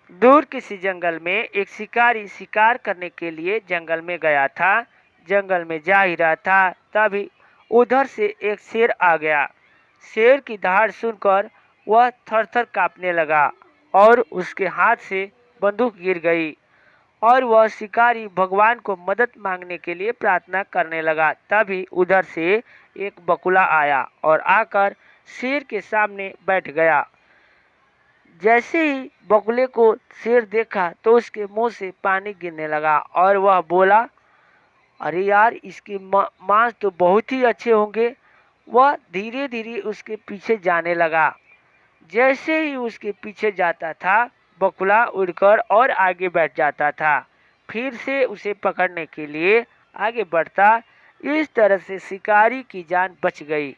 दूर किसी जंगल में एक शिकारी शिकार करने के लिए जंगल में गया था। जंगल में जा ही रहा था, तभी उधर से एक शेर आ गया। शेर की दहाड़ सुनकर वह थर-थर कांपने लगा और उसके हाथ से बंदूक गिर गई और वह शिकारी भगवान को मदद मांगने के लिए प्रार्थना करने लगा। तभी उधर से एक बगुला आया और आकर शेर के सामने बैठ गया। जैसे ही बगुले को शेर देखा तो उसके मुंह से पानी गिरने लगा और वह बोला, अरे यार, इसके मांस तो बहुत ही अच्छे होंगे। वह धीरे धीरे उसके पीछे जाने लगा। जैसे ही उसके पीछे जाता था, बगुला उड़कर और आगे बैठ जाता था, फिर से उसे पकड़ने के लिए आगे बढ़ता। इस तरह से शिकारी की जान बच गई।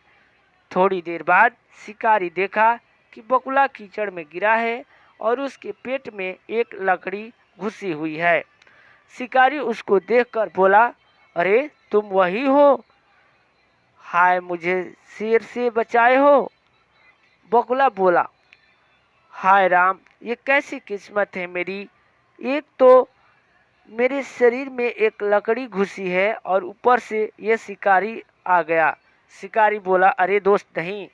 थोड़ी देर बाद शिकारी देखा कि बगुला कीचड़ में गिरा है और उसके पेट में एक लकड़ी घुसी हुई है। शिकारी उसको देखकर बोला, अरे तुम वही हो? हाय, मुझे शेर से बचाए हो। बगुला बोला, हाय राम, ये कैसी किस्मत है मेरी। एक तो मेरे शरीर में एक लकड़ी घुसी है और ऊपर से ये शिकारी आ गया। शिकारी बोला, अरे दोस्त नहीं,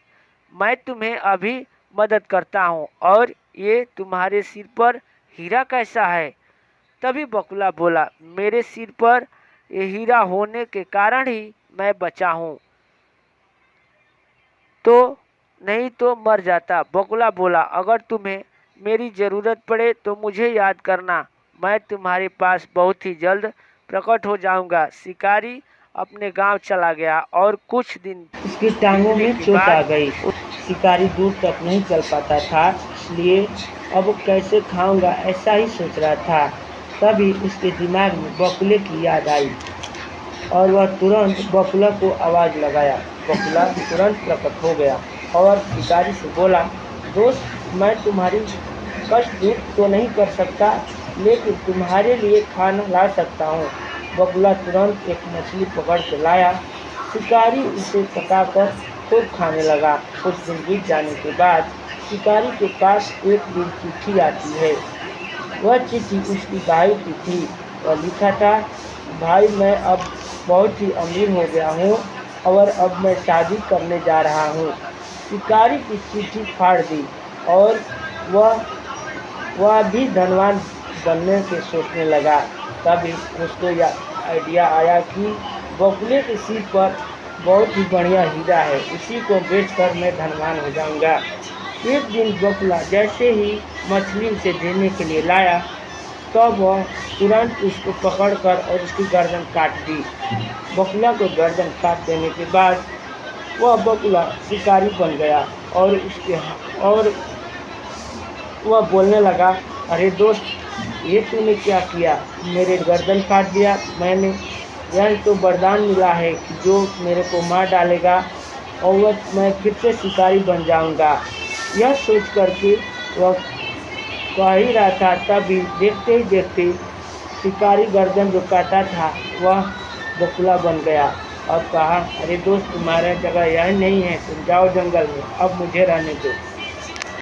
मैं तुम्हें अभी मदद करता हूँ। और ये तुम्हारे सिर पर हीरा कैसा है? तभी बगुला बोला, मेरे सिर पर ये हीरा होने के कारण ही मैं बचा हूँ, तो नहीं तो मर जाता। बगुला बोला, अगर तुम्हें मेरी ज़रूरत पड़े तो मुझे याद करना, मैं तुम्हारे पास बहुत ही जल्द प्रकट हो जाऊंगा। शिकारी अपने गांव चला गया और कुछ दिन उसकी टांगों में चोट आ गई। शिकारी दूर तक नहीं चल पाता था, इसलिए अब कैसे खाऊंगा ऐसा ही सोच रहा था। तभी उसके दिमाग में बगुले की याद आई और वह तुरंत बगुला को आवाज़ लगाया। बगुला तुरंत प्रकट हो गया और शिकारी से बोला, दोस्त, मैं तुम्हारी कष्ट दूर तो नहीं कर सकता, लेकिन तुम्हारे लिए खाना ला सकता हूँ। बगुला तुरंत एक मछली पकड़ के लाया। शिकारी उसे पकाकर खूब खाने लगा। कुछ दिन बीत जाने के बाद शिकारी के पास एक दिन चिट्ठी आती है। वह चिट्ठी उसकी भाई की थी। वह लिखा था, भाई, मैं अब बहुत ही अमीर हो गया हूँ और अब मैं शादी करने जा रहा हूँ। शिकारी की चिट्ठी फाड़ दी और वह भी धनवान बनने के सोचने लगा। तभी उसको यह आइडिया आया कि बगुले के सिर पर बहुत ही बढ़िया हीरा है, उसी को बेचकर मैं धनवान हो जाऊंगा। एक दिन बगुला जैसे ही मछली उसे देने के लिए लाया, तब वह तुरंत उसको पकड़कर और उसकी गर्दन काट दी। बगुला को गर्दन काट देने के बाद वह बगुला शिकारी बन गया और वह बोलने लगा, अरे दोस्त, ये तूने क्या किया? मेरे गर्दन काट दिया। यह तो वरदान मिला है कि जो मेरे को मार डालेगा और मैं फिर से शिकारी बन जाऊंगा। यह सोच करके वह कह ही रहा था, तभी देखते ही देखते शिकारी गर्दन जो काटा था वह बगुला बन गया और कहा, अरे दोस्त, तुम्हारा जगह यह नहीं है, तुम जाओ जंगल में, अब मुझे रहने दो।